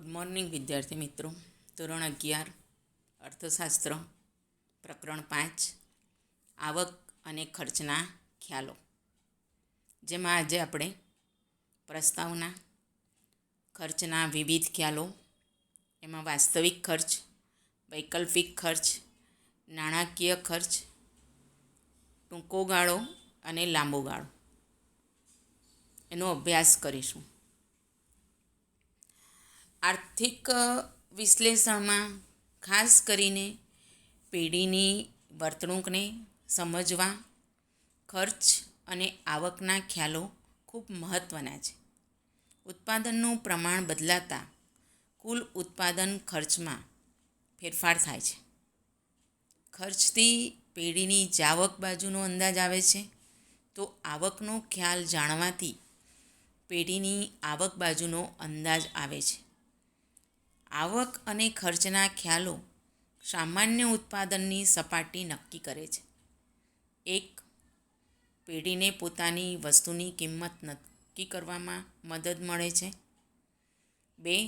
Good morning વિદ્યાર્થી મિત્રો. ધોરણ 11 અર્થશાસ્ત્ર પ્રકરણ 5 આવક અને ખર્ચના ખ્યાલો, જેમાં આજે આપણે પ્રસ્તાવના, ખર્ચના વિવિધ ખ્યાલો, એમાં વાસ્તવિક ખર્ચ, વૈકલ્પિક ખર્ચ, નાણાકીય ખર્ચ, ટૂંકો ગાળો અને લાંબો ગાળો એનો અભ્યાસ કરીશું. આર્થિક વિશ્લેષણમાં ખાસ કરીને પેઢીની વર્તણૂકને સમજવા ખર્ચ અને આવકના ખ્યાલો ખૂબ મહત્ત્વના છે. ઉત્પાદનનું પ્રમાણ બદલાતા કુલ ઉત્પાદન ખર્ચમાં ફેરફાર થાય છે. ખર્ચથી પેઢીની જાવક બાજુનો અંદાજ આવે છે, તો આવકનો ખ્યાલ જાણવાથી પેઢીની આવક બાજુનો અંદાજ આવે છે. આવક અને ખર્ચના ખ્યાલો સામાન્ય ઉત્પાદનની સપાટી નક્કી કરે છે. 1. પેઢીને પોતાની વસ્તુની કિંમત નક્કી કરવામાં મદદ મળે છે. 2.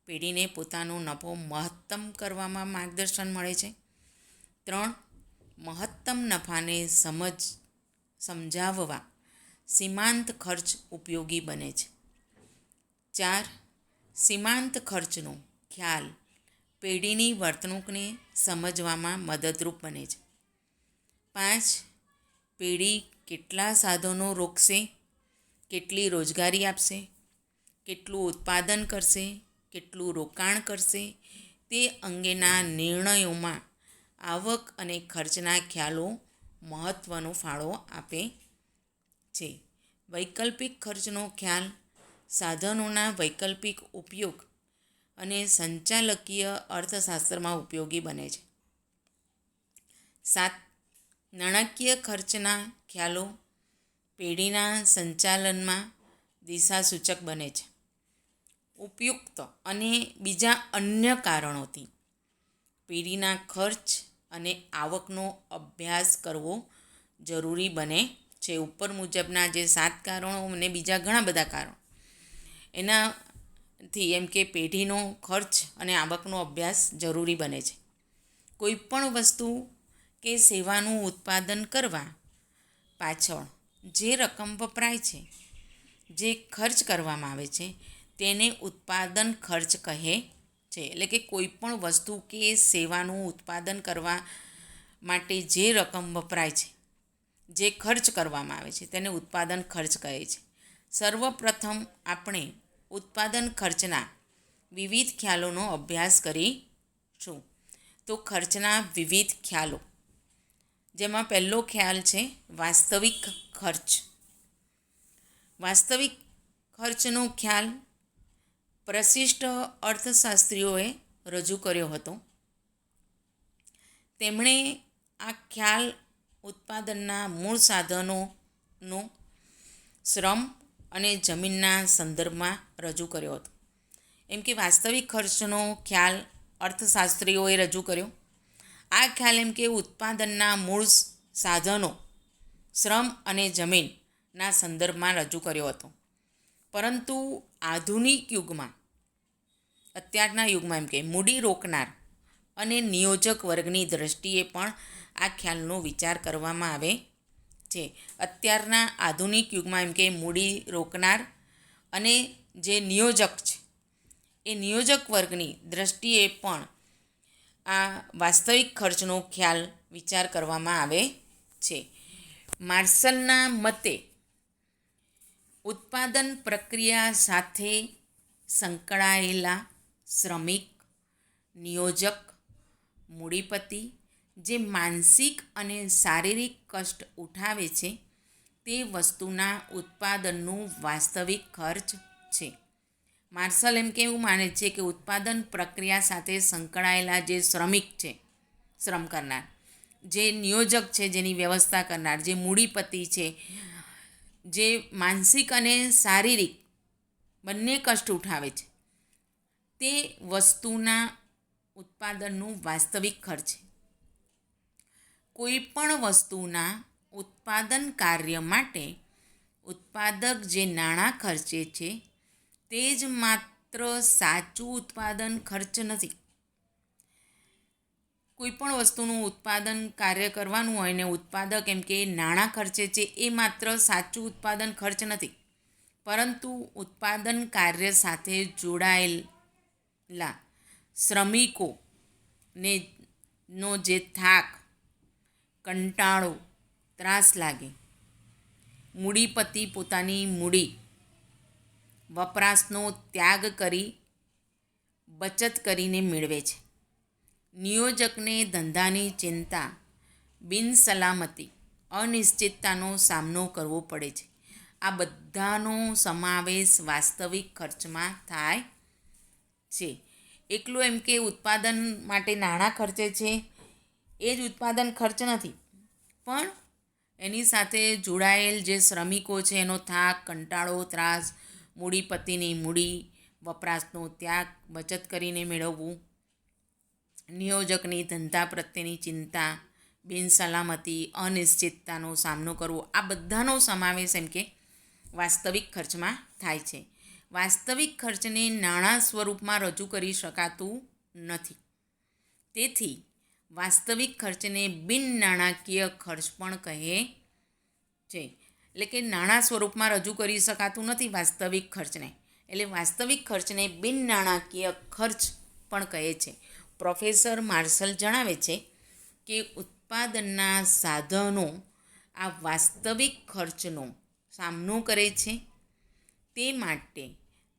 પેઢીને પોતાનો નફો મહત્તમ કરવામાં માર્ગદર્શન મળે છે. 3. મહત્તમ નફાને સમજાવવા સીમાંત ખર્ચ ઉપયોગી બને છે. 4. સીમાંત ખર્ચનો ખ્યાલ પેઢીની વર્તણૂકને સમજવામાં મદદરૂપ બને છે. 5. પેઢી કેટલા સાધનો રોકશે, કેટલી રોજગારી આપશે, કેટલું ઉત્પાદન કરશે, કેટલું રોકાણ કરશે, તે અંગેના નિર્ણયોમાં આવક અને ખર્ચના ખ્યાલો મહત્ત્વનો ફાળો આપે છે. વૈકલ્પિક ખર્ચનો ખ્યાલ સાધનોના વૈકલ્પિક ઉપયોગ અને સંચાલકીય અર્થશાસ્ત્રમાં ઉપયોગી બને છે. 7. નાણાકીય ખર્ચના ખ્યાલો પેઢીના સંચાલનમાં દિશાસૂચક બને છે. ઉપયુક્ત અને બીજા અન્ય કારણોથી પેઢીના ખર્ચ અને આવકનો અભ્યાસ કરવો જરૂરી બને છે. ઉપર મુજબના જે 7 કારણો અને બીજા ઘણા બધા કારણો, એનાથી એમ કે પેઢીનો ખર્ચ અને આવકનો અભ્યાસ જરૂરી બને છે. કોઈપણ વસ્તુ કે સેવાનું ઉત્પાદન કરવા પાછળ જે રકમ વપરાય છે, જે ખર્ચ કરવામાં આવે છે, તેને ઉત્પાદન ખર્ચ કહે છે. એટલે કે કોઈપણ વસ્તુ કે સેવાનું ઉત્પાદન કરવા માટે જે રકમ વપરાય છે, જે ખર્ચ કરવામાં આવે છે, તેને ઉત્પાદન ખર્ચ કહે છે. સર્વપ્રથમ આપણે ઉત્પાદન ખર્ચના વિવિધ ખ્યાલોનો અભ્યાસ કરીશું. તો ખર્ચના વિવિધ ખ્યાલો, જેમાં પહેલો ખ્યાલ છે વાસ્તવિક ખર્ચ. વાસ્તવિક ખર્ચનો ખ્યાલ પ્રશિષ્ટ અર્થશાસ્ત્રીઓએ રજૂ કર્યો હતો. તેમણે આ ખ્યાલ ઉત્પાદનના મૂળ સાધનોનો શ્રમ અને જમીનના સંદર્ભમાં રજૂ કર્યો હતો. એમ કે વાસ્તવિક ખર્ચનો ખ્યાલ અર્થશાસ્ત્રીઓએ રજૂ કર્યો. આ ખ્યાલ એમ કે ઉત્પાદનના મૂળ સાધનો, શ્રમ અને જમીનના સંદર્ભમાં રજૂ કર્યો હતો. પરંતુ આધુનિક યુગમાં, અત્યારના યુગમાં એમ કે મૂડી રોકનાર અને નિયોજક વર્ગની દ્રષ્ટિએ પણ આ ખ્યાલનો વિચાર કરવામાં આવે છે. અત્યારના આધુનિક યુગમાં એમ કે મૂડી રોકનાર અને જે નિયોજક છે, એ નિયોજક વર્ગની દ્રષ્ટિએ પણ આ વાસ્તવિક ખર્ચનો ખ્યાલ વિચાર કરવામાં આવે છે. માર્શલના મતે ઉત્પાદન પ્રક્રિયા સાથે સંકળાયેલા શ્રમિક, નિયોજક, મૂડીપતિ જે માનસિક અને શારીરિક કષ્ટ ઉઠાવે છે, તે વસ્તુના ઉત્પાદનનું વાસ્તવિક ખર્ચ છે. માર્શલ એમ કે એવું માને છે કે ઉત્પાદન પ્રક્રિયા સાથે સંકળાયેલા જે શ્રમિક છે, શ્રમ કરનાર, જે નિયોજક છે, જેની વ્યવસ્થા કરનાર, જે મૂડીપતિ છે, જે માનસિક અને શારીરિક બંને કષ્ટ ઉઠાવે છે, તે વસ્તુના ઉત્પાદનનું વાસ્તવિક ખર્ચ છે. કોઈ પણ વસ્તુના ઉત્પાદન કાર્ય માટે ઉત્પાદક જે નાણાં ખર્ચે છે, તે જ માત્ર સાચું ઉત્પાદન ખર્ચ નથી. કોઈ પણ વસ્તુનું ઉત્પાદન કાર્ય કરવાનું હોય ને ઉત્પાદક એમ કે નાણાં ખર્ચે છે, એ માત્ર સાચું ઉત્પાદન ખર્ચ નથી, પરંતુ ઉત્પાદન કાર્ય સાથે જોડાયેલા શ્રમિકોને નો જે થાક, કંટાળો, ત્રાસ લાગે, મૂડીપતિ પોતાની મૂડી વપરાશનો ત્યાગ કરી બચત કરીને મેળવે છે. નિયોજકને ધંધાની ચિંતા, બિનસલામતી, અનિશ્ચિતતાનો સામનો કરવો પડે છે. આ બધાનો સમાવેશ વાસ્તવિક ખર્ચમાં થાય છે. એકલું એમ કે ઉત્પાદન માટે નાણાં ખર્ચે છે એ જ ઉત્પાદન ખર્ચ નથી, પણ એની સાથે જોડાયેલ જે શ્રમિકો છે એનો થાક, કંટાળો, ત્રાસ, મૂડીપતિની મૂડી વપરાશનો ત્યાગ બચત કરીને મેળવવું, નિયોજકની ધંધા પ્રત્યેની ચિંતા, બિનસલામતી, અનિશ્ચિતતાનો સામનો કરવો, આ બધાનો સમાવેશ એમ કે વાસ્તવિક ખર્ચમાં થાય છે. વાસ્તવિક ખર્ચને નાણાં સ્વરૂપમાં રજૂ કરી શકાતું નથી. તેથી વાસ્તવિક ખર્ચને બિન નાણાકીય ખર્ચ પણ કહે છે. એટલે કે નાણાં સ્વરૂપમાં રજૂ કરી શકાતું નથી વાસ્તવિક ખર્ચને, એટલે વાસ્તવિક ખર્ચને બિન નાણાકીય ખર્ચ પણ કહે છે. પ્રોફેસર માર્શલ જણાવે છે કે ઉત્પાદનના સાધનો આ વાસ્તવિક ખર્ચનો સામનો કરે છે. તે માટે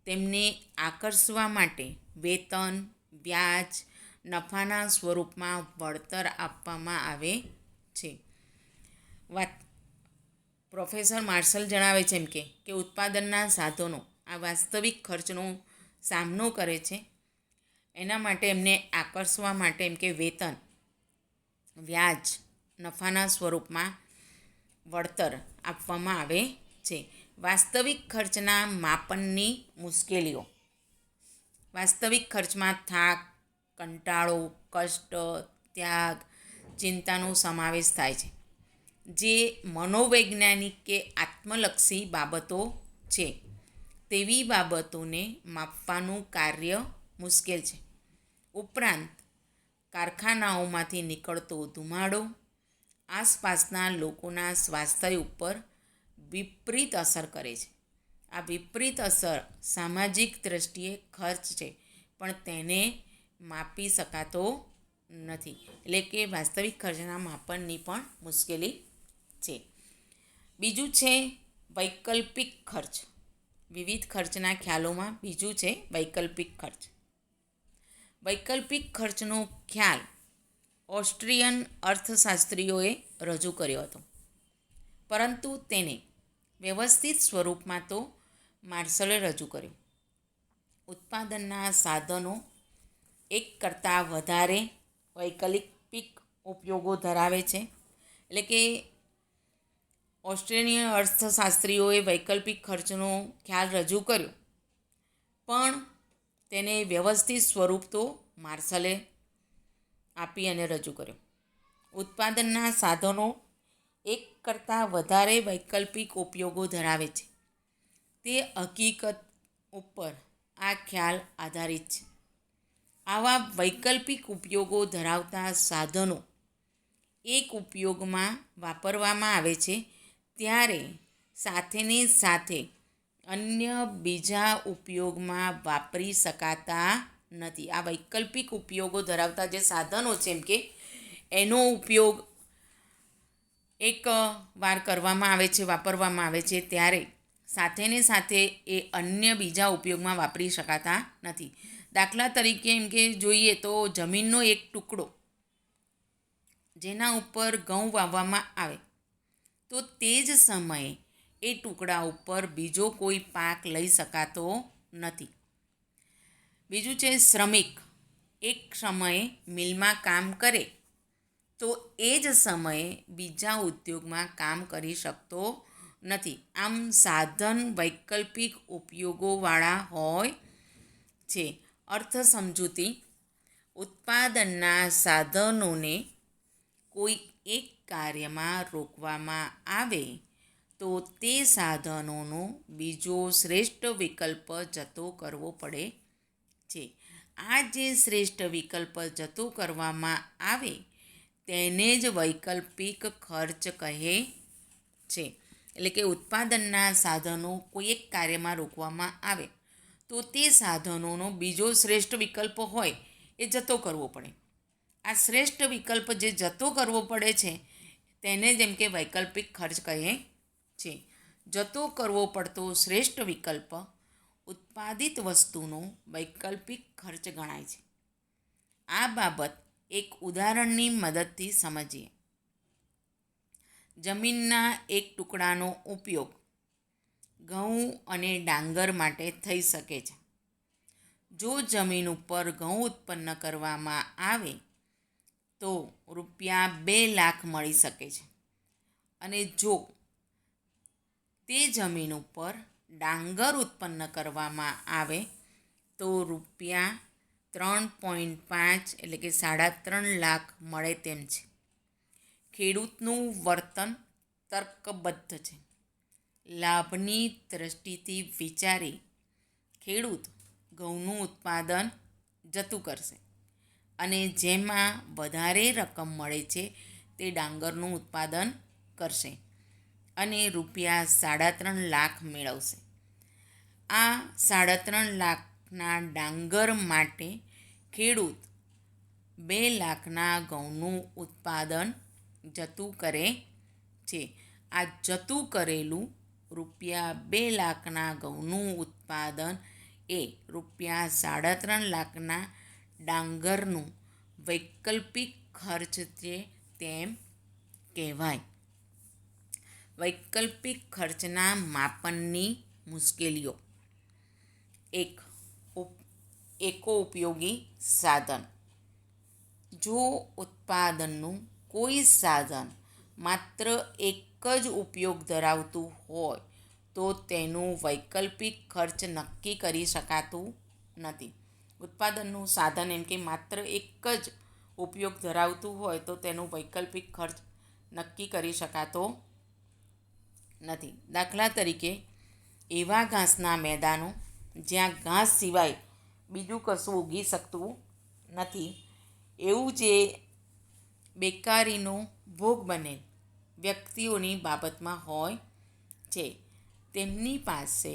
તેમને આકર્ષવા માટે વેતન, વ્યાજ, નફાના સ્વરૂપમાં વળતર આપવામાં આવે છે. પ્રોફેસર માર્શલ જણાવે છે એમ કે ઉત્પાદનના સાધનો આ વાસ્તવિક ખર્ચનો સામનો કરે છે. એના માટે એમને આકર્ષવા માટે એમ કે વેતન, વ્યાજ, નફાના સ્વરૂપમાં વળતર આપવામાં આવે છે. વાસ્તવિક ખર્ચના માપનની મુશ્કેલીઓ. વાસ્તવિક ખર્ચમાં થાક, કંટાળો, કષ્ટ, ત્યાગ, ચિંતાનો સમાવેશ થાય છે, જે મનોવૈજ્ઞાનિક કે આત્મલક્ષી બાબતો છે. તેવી બાબતોને માપવાનું કાર્ય મુશ્કેલ છે. ઉપરાંત કારખાનાઓમાંથી નીકળતો ધુમાડો આસપાસના લોકોના સ્વાસ્થ્ય ઉપર વિપરીત અસર કરે છે. આ વિપરીત અસર સામાજિક દ્રષ્ટિએ ખર્ચ છે, પણ તેને માપી શકાતો નથી. એટલે કે વાસ્તવિક ખર્ચના માપનની પણ મુશ્કેલી છે. બીજું છે વૈકલ્પિક ખર્ચ. વિવિધ ખર્ચના ખ્યાલોમાં બીજું છે વૈકલ્પિક ખર્ચ. વૈકલ્પિક ખર્ચનો ખ્યાલ ઓસ્ટ્રિયન અર્થશાસ્ત્રીઓએ રજૂ કર્યો હતો, પરંતુ તેને વ્યવસ્થિત સ્વરૂપમાં તો માર્શલે રજૂ કર્યો. ઉત્પાદનના સાધનો એક કરતાં વધારે વૈકલ્પિક ઉપયોગો ધરાવે છે. એટલે કે ઓસ્ટ્રેલિયન અર્થશાસ્ત્રીઓએ વૈકલ્પિક ખર્ચનો ખ્યાલ રજૂ કર્યો, પણ તેને વ્યવસ્થિત સ્વરૂપ તો માર્શલે આપી અને રજૂ કર્યો. ઉત્પાદનના સાધનો એક કરતાં વધારે વૈકલ્પિક ઉપયોગો ધરાવે છે. તે હકીકત ઉપર આ ખ્યાલ આધારિત છે. આવા વૈકલ્પિક ઉપયોગો ધરાવતા સાધનો એક ઉપયોગમાં વાપરવામાં આવે છે ત્યારે સાથેને સાથે અન્ય બીજા ઉપયોગમાં વાપરી શકાતા નથી. આ વૈકલ્પિક ઉપયોગો ધરાવતા જે સાધનો છે એમ કે એનો ઉપયોગ એક વાર કરવામાં આવે છે, વાપરવામાં આવે છે, ત્યારે સાથેને સાથે એ અન્ય બીજા ઉપયોગમાં વાપરી શકાતા નથી. દાખલા તરીકે એમ કે જોઈએ તો જમીનનો એક ટુકડો જેના ઉપર ઘઉં વાવવામાં આવે તો તે જ સમયે એ ટુકડા ઉપર બીજો કોઈ પાક લઈ શકાતો નથી. બીજું છે શ્રમિક એક સમયે મિલમાં કામ કરે તો એ જ સમયે બીજા ઉદ્યોગમાં કામ કરી શકતો નથી. આમ સાધન વૈકલ્પિક ઉપયોગોવાળા હોય છે. અર્થ સમજૂતી. ઉત્પાદનના સાધનોને કોઈ એક કાર્યમાં રોકવામાં આવે તો તે સાધનોનો બીજો શ્રેષ્ઠ વિકલ્પ જતો કરવો પડે છે. આ જે શ્રેષ્ઠ વિકલ્પ જતો કરવામાં આવે તેને જ વૈકલ્પિક ખર્ચ કહે છે. એટલે કે ઉત્પાદનના સાધનો કોઈ એક કાર્યમાં રોકવામાં આવે તો તે સાધનોનો બીજો શ્રેષ્ઠ વિકલ્પ હોય એ જતો કરવો પડે. આ શ્રેષ્ઠ વિકલ્પ જે જતો કરવો પડે છે તેને જેમ કે વૈકલ્પિક ખર્ચ કહે છે. જતો કરવો પડતો શ્રેષ્ઠ વિકલ્પ ઉત્પાદિત વસ્તુનો વૈકલ્પિક ખર્ચ ગણાય છે. આ બાબત એક ઉદાહરણની મદદથી સમજીએ. જમીનના એક ટુકડાનો ઉપયોગ ઘઉં અને ડાંગર માટે થઈ શકે છે. જો જમીન ઉપર ઘઉં ઉત્પન્ન કરવામાં આવે તો ₹2,00,000 મળી શકે છે અને જો તે જમીન ઉપર ડાંગર ઉત્પન્ન કરવામાં આવે તો ₹3.5 એટલે કે 3.5 લાખ મળે તેમ છે. ખેડૂતનું વર્તન તર્કબદ્ધ છે. લાભની દ્રષ્ટિથી વિચારી ખેડૂત ઘઉંનું ઉત્પાદન જતું કરશે અને જેમાં વધારે રકમ મળે છે તે ડાંગરનું ઉત્પાદન કરશે અને ₹3.5 લાખ મેળવશે. આ 3.5 લાખના ડાંગર માટે ખેડૂત 2 લાખના ઘઉંનું ઉત્પાદન જતું કરે છે. આ જતું કરેલું ₹2 લાખના ઘઉંનું ઉત્પાદન એ ₹3.5 લાખના ડાંગરનું વૈકલ્પિક ખર્ચ છે તેમ કહેવાય. વૈકલ્પિક ખર્ચના માપનની મુશ્કેલીઓ. 1. એકોપયોગી સાધન. જો ઉત્પાદનનું કોઈ સાધન માત્ર એક જ ઉપયોગ ધરાવતું હોય તો તેનું વૈકલ્પિક ખર્ચ નક્કી કરી શકાતું નથી. ઉત્પાદનનું સાધન એમ કે માત્ર એક જ ઉપયોગ ધરાવતું હોય તો તેનું વૈકલ્પિક ખર્ચ નક્કી કરી શકાતો નથી. દાખલા તરીકે એવા ઘાસના મેદાનો જ્યાં ઘાસ સિવાય બીજું કશું ઉગી શકતું નથી, એવું જે બેકારીનો ભોગ બનેલ વ્યક્તિઓની બાબતમાં હોય છે. તેમની પાસે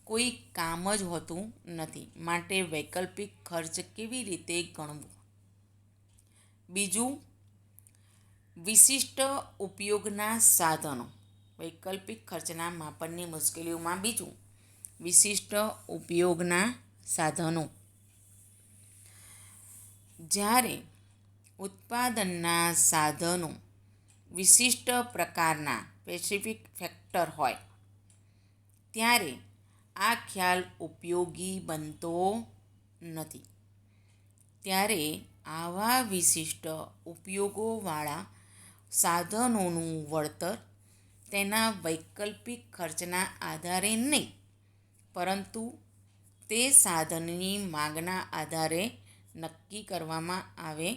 કોઈ કામ જ હોતું નથી, માટે વૈકલ્પિક ખર્ચ કેવી રીતે ગણવો? બીજું, વિશિષ્ટ ઉપયોગના સાધનો. વૈકલ્પિક ખર્ચના માપનની મુશ્કેલીઓમાં બીજું, વિશિષ્ટ ઉપયોગના સાધનો. જ્યારે ઉત્પાદનના સાધનો વિશિષ્ટ પ્રકારના સ્પેસિફિક ફેક્ટર હોય ત્યારે આ ખ્યાલ ઉપયોગી બનતો નથી. ત્યારે આવા વિશિષ્ટ ઉપયોગોવાળા સાધનોનું વળતર તેના વૈકલ્પિક ખર્ચના આધારે નહીં પરંતુ તે સાધનની માંગના આધારે નક્કી કરવામાં આવે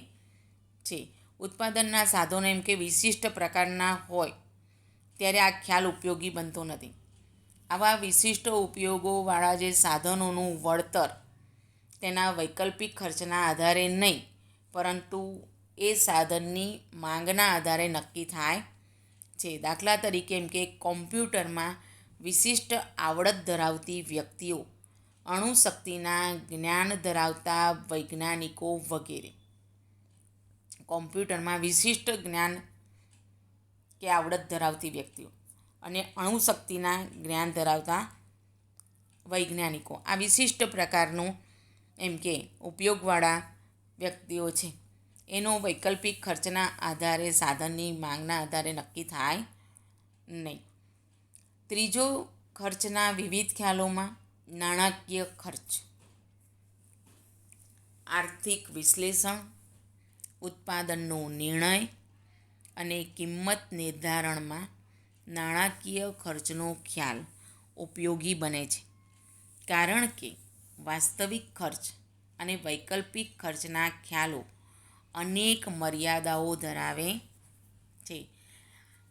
છે. ઉત્પાદનના સાધનો એમ કે વિશિષ્ટ પ્રકારના હોય ત્યારે આ ખ્યાલ ઉપયોગી બનતો નથી. આવા વિશિષ્ટ ઉપયોગોવાળા જે સાધનોનું વળતર તેના વૈકલ્પિક ખર્ચના આધારે નહીં પરંતુ એ સાધનની માંગના આધારે નક્કી થાય છે. દાખલા તરીકે એમ કે કોમ્પ્યુટરમાં વિશિષ્ટ આવડત ધરાવતી વ્યક્તિઓ, અણુશક્તિના જ્ઞાન ધરાવતા વૈજ્ઞાનિકો વગેરે. કોમ્પ્યુટરમાં વિશિષ્ટ જ્ઞાન કે આવડત ધરાવતી વ્યક્તિઓ અને અણુશક્તિના જ્ઞાન ધરાવતા વૈજ્ઞાનિકો, આ વિશિષ્ટ પ્રકારનું એમ કે ઉપયોગવાળા વ્યક્તિઓ છે એનો વૈકલ્પિક ખર્ચના આધારે સાધનની માંગના આધારે નક્કી થાય નહીં. ત્રીજો, ખર્ચના વિવિધ ખ્યાલોમાં નાણાકીય ખર્ચ. આર્થિક વિશ્લેષણ, ઉત્પાદનનો નિર્ણય અને કિંમત નિર્ધારણમાં નાણાકીય ખર્ચનો ખ્યાલ ઉપયોગી બને છે. કારણ કે વાસ્તવિક ખર્ચ અને વૈકલ્પિક ખર્ચના ખ્યાલો અનેક મર્યાદાઓ ધરાવે છે.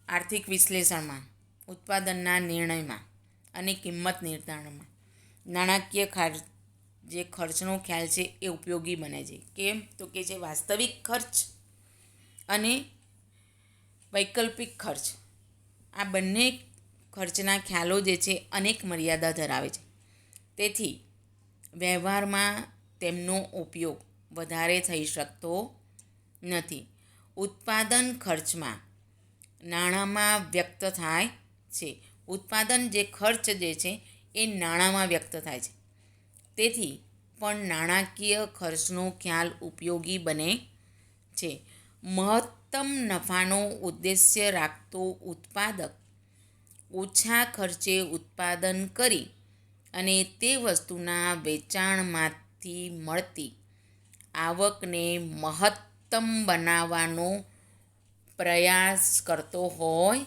આર્થિક વિશ્લેષણમાં, ઉત્પાદનના નિર્ણયમાં અને કિંમત નિર્ધારણમાં જે ખર્ચનો ખ્યાલ છે એ ઉપયોગી બને છે. કેમ? તો કે જે વાસ્તવિક ખર્ચ અને વૈકલ્પિક ખર્ચ, આ બંને ખર્ચના ખ્યાલો જે છે અનેક મર્યાદા ધરાવે છે. તેથી વ્યવહારમાં તેમનો ઉપયોગ વધારે થઈ શકતો નથી. ઉત્પાદન ખર્ચમાં નાણાંમાં વ્યક્ત થાય છે. ઉત્પાદન જે ખર્ચ જે છે એ નાણાંમાં વ્યક્ત થાય છે. તેથી પણ નાણાકીય ખર્ચનો ખ્યાલ ઉપયોગી બને છે. મહત્તમ નફાનો ઉદ્દેશ્ય રાખતો ઉત્પાદક ઓછા ખર્ચે ઉત્પાદન કરી અને તે વસ્તુના વેચાણમાંથી મળતી આવકને મહત્તમ બનાવવાનો પ્રયાસ કરતો હોય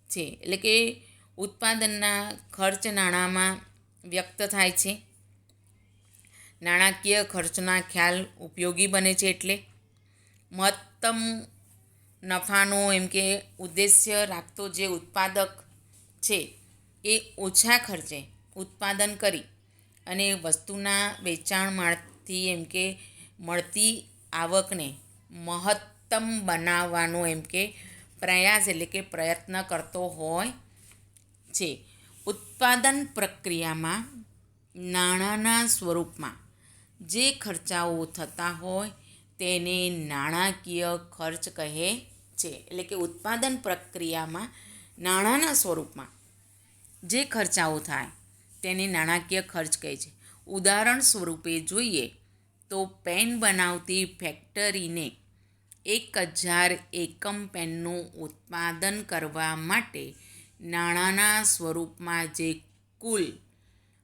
છે. એટલે કે ઉત્પાદનના ખર્ચ નાણાંમાં વ્યક્ત થાય છે. નાણાકીય ખર્ચના ખ્યાલ ઉપયોગી બને છે. એટલે મહત્તમ નફાનો એમ કે ઉદ્દેશ્ય રાખતો જે ઉત્પાદક છે એ ઓછા ખર્ચે ઉત્પાદન કરી અને વસ્તુના વેચાણમાંથી એમ કે મળતી આવકને મહત્તમ બનાવવાનો એમ કે પ્રયાસ એટલે કે પ્રયત્ન કરતો હોય છે. ઉત્પાદન પ્રક્રિયામાં નાણાંના સ્વરૂપમાં જે ખર્ચાઓ થતા હોય તેને નાણાકીય ખર્ચ કહે છે. એટલે કે ઉત્પાદન પ્રક્રિયામાં નાણાંના સ્વરૂપમાં જે ખર્ચાઓ થાય તેને નાણાકીય ખર્ચ કહે છે. ઉદાહરણ સ્વરૂપે જોઈએ તો પેન બનાવતી ફેક્ટરીને 1000 એકમ પેનનું ઉત્પાદન કરવા માટે નાણાંના સ્વરૂપમાં જે કુલ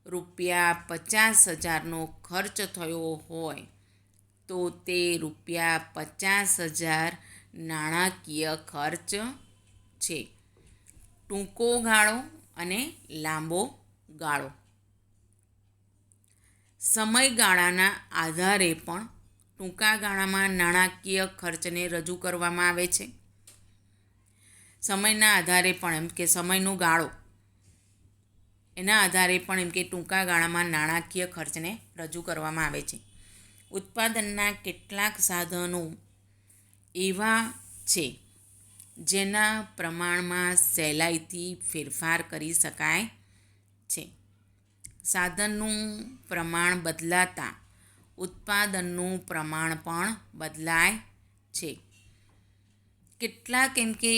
₹50,000નો ખર્ચ થયો હોય તો તે ₹50,000 નાણાકીય ખર્ચ છે. ટૂંકો ગાળો અને લાંબો ગાળો. સમયગાળાના આધારે પણ ટૂંકા ગાળામાં નાણાકીય ખર્ચને રજૂ કરવામાં આવે છે. સમયના આધારે પણ એમ કે સમયનો ગાળો એના આધારે પણ એમ કે ટૂંકા ગાળામાં નાણાકીય ખર્ચને રજૂ કરવામાં આવે છે. ઉત્પાદનના કેટલાક સાધનો એવા છે જેના પ્રમાણમાં સહેલાઈથી ફેરફાર કરી શકાય છે. સાધનનું પ્રમાણ બદલાતા ઉત્પાદનનું પ્રમાણ પણ બદલાય છે. કેટલાક એમ કે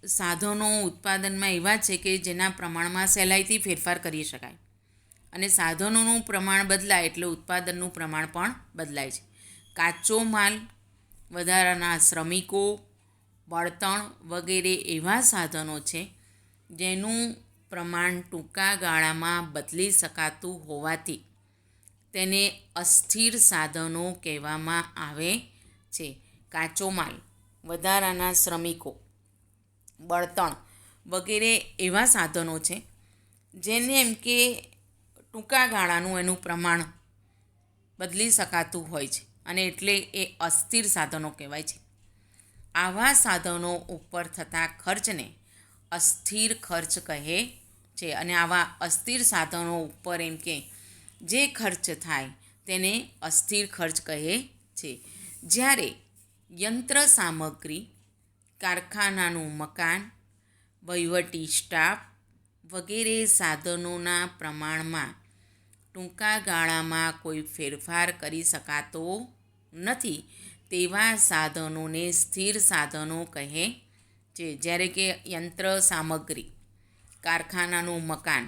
સાધનો ઉત્પાદનમાં એવા છે કે જેના પ્રમાણમાં સહેલાઈથી ફેરફાર કરી શકાય અને સાધનોનું પ્રમાણ બદલાય એટલે ઉત્પાદનનું પ્રમાણ પણ બદલાય છે. કાચો માલ, વધારાના શ્રમિકો, બળતણ વગેરે એવા સાધનો છે જેનું પ્રમાણ ટૂંકા ગાળામાં બદલી શકાતું હોવાથી તેને અસ્થિર સાધનો કહેવામાં આવે છે. કાચો માલ, વધારાના શ્રમિકો, બળતણ વગેરે એવા સાધનો છે જેને એમ કે ટૂંકા ગાળાનું એનું પ્રમાણ બદલી શકાતું હોય છે અને એટલે એ અસ્થિર સાધનો કહેવાય છે. આવા સાધનો ઉપર થતા ખર્ચને અસ્થિર ખર્ચ કહે છે અને આવા અસ્થિર સાધનો ઉપર એમ કે જે ખર્ચ થાય તેને અસ્થિર ખર્ચ કહે છે. જ્યારે યંત્ર સામગ્રી, કારખાનાનું મકાન, વહીવટી સ્ટાફ વગેરે સાધનોના પ્રમાણમાં ટૂંકા ગાળામાં કોઈ ફેરફાર કરી શકાતો નથી તેવા સાધનોને સ્થિર સાધનો કહે છે. જ્યારે કે યંત્ર સામગ્રી, કારખાનાનું મકાન,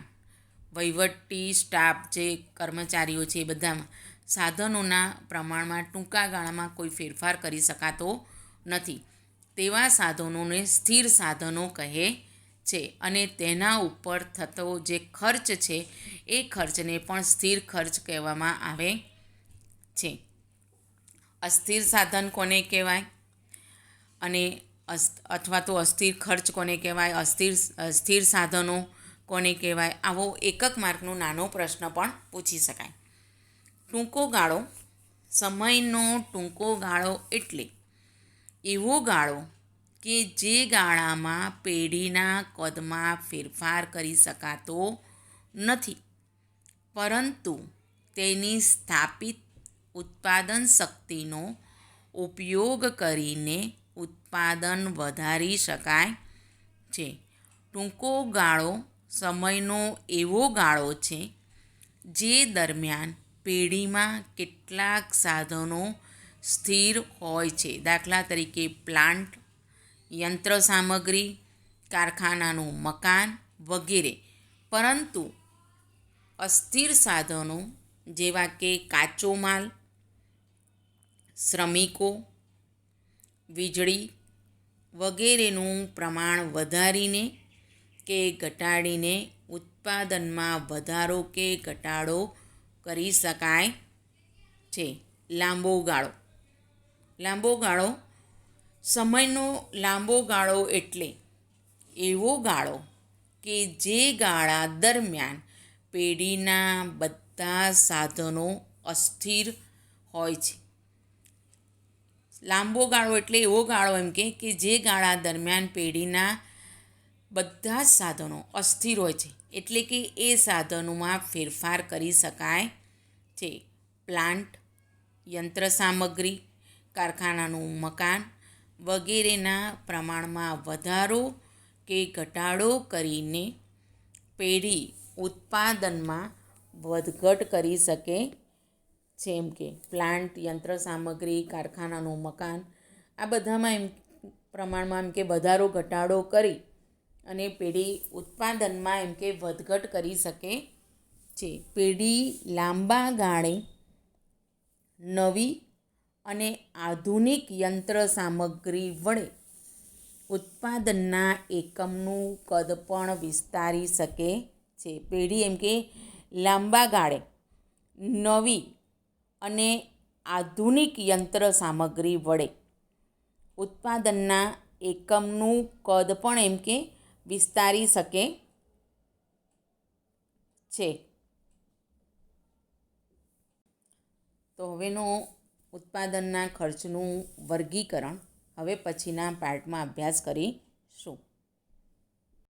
વહીવટી સ્ટાફ જે કર્મચારીઓ છે એ બધામાં સાધનોના પ્રમાણમાં ટૂંકા ગાળામાં કોઈ ફેરફાર કરી શકાતો નથી તેવા સાધનોને સ્થિર સાધનો કહે છે અને તેના ઉપર થતો જે ખર્ચ છે એ ખર્ચને પણ સ્થિર ખર્ચ કહેવામાં આવે છે. અસ્થિર સાધન કોને કહેવાય અને અથવા તો અસ્થિર ખર્ચ કોને કહેવાય, સ્થિર સાધનો કોને કહેવાય, આવો એકક માર્કનો નાનો પ્રશ્ન પણ પૂછી શકાય. ટૂંકો ગાળો. સમયનો ટૂંકો ગાળો એટલે એવો ગાળો કે જે ગાળામાં પેઢીના કદમાં ફેરફાર કરી શકાતો નથી પરંતુ તેની સ્થાપિત ઉત્પાદન શક્તિનો ઉપયોગ કરીને ઉત્પાદન વધારી શકાય છે. ટૂંકો ગાળો સમયનો એવો ગાળો છે જે દરમિયાન પેઢીમાં કેટલાક સાધનો સ્થિર હોય છે. દાખલા તરીકે પ્લાન્ટ, યંત્ર સામગ્રી, કારખાનાનું મકાન વગેરે. પરંતુ અસ્થિર સાધનો જેવા કે કાચો માલ, શ્રમિકો, વીજળી વગેરેનું પ્રમાણ વધારીને કે ઘટાડીને ઉત્પાદનમાં વધારો કે ઘટાડો કરી શકાય છે. લાંબો ગાળો સમયનો લાંબો ગાળો એટલે એવો ગાળો કે જે ગાળા દરમિયાન પેઢીના બધા સાધનો અસ્થિર હોય છે. લાંબો ગાળો એટલે એવો ગાળો એમ કે જે ગાળા દરમિયાન પેઢીના બધા જ સાધનો અસ્થિર હોય છે, એટલે કે એ સાધનોમાં ફેરફાર કરી શકાય છે. પ્લાન્ટ, યંત્ર સામગ્રી, કારખાનાનું મકાન વગેરેના પ્રમાણમાં વધારો કે ઘટાડો કરીને પેઢી ઉત્પાદનમાં વધઘટ કરી શકે છે. એમ કે પ્લાન્ટ, યંત્ર સામગ્રી, કારખાનાનું મકાન આ બધામાં એમ પ્રમાણમાં એમ કે વધારો ઘટાડો કરી અને પેઢી ઉત્પાદનમાં એમ કે વધઘટ કરી શકે છે. પેઢી લાંબા ગાળે નવી અને આધુનિક યંત્ર સામગ્રી વડે ઉત્પાદનના એકમનું કદ પણ વિસ્તારી શકે છે. પેઢી એમ કે લાંબા ગાળે નવી અને આધુનિક યંત્ર સામગ્રી વડે ઉત્પાદનના એકમનું કદ પણ એમ કે વિસ્તારી શકે છે. તો હવેનો ઉત્પાદનના ખર્ચનું વર્ગીકરણ હવે પછીના પાર્ટમાં અભ્યાસ કરીશું.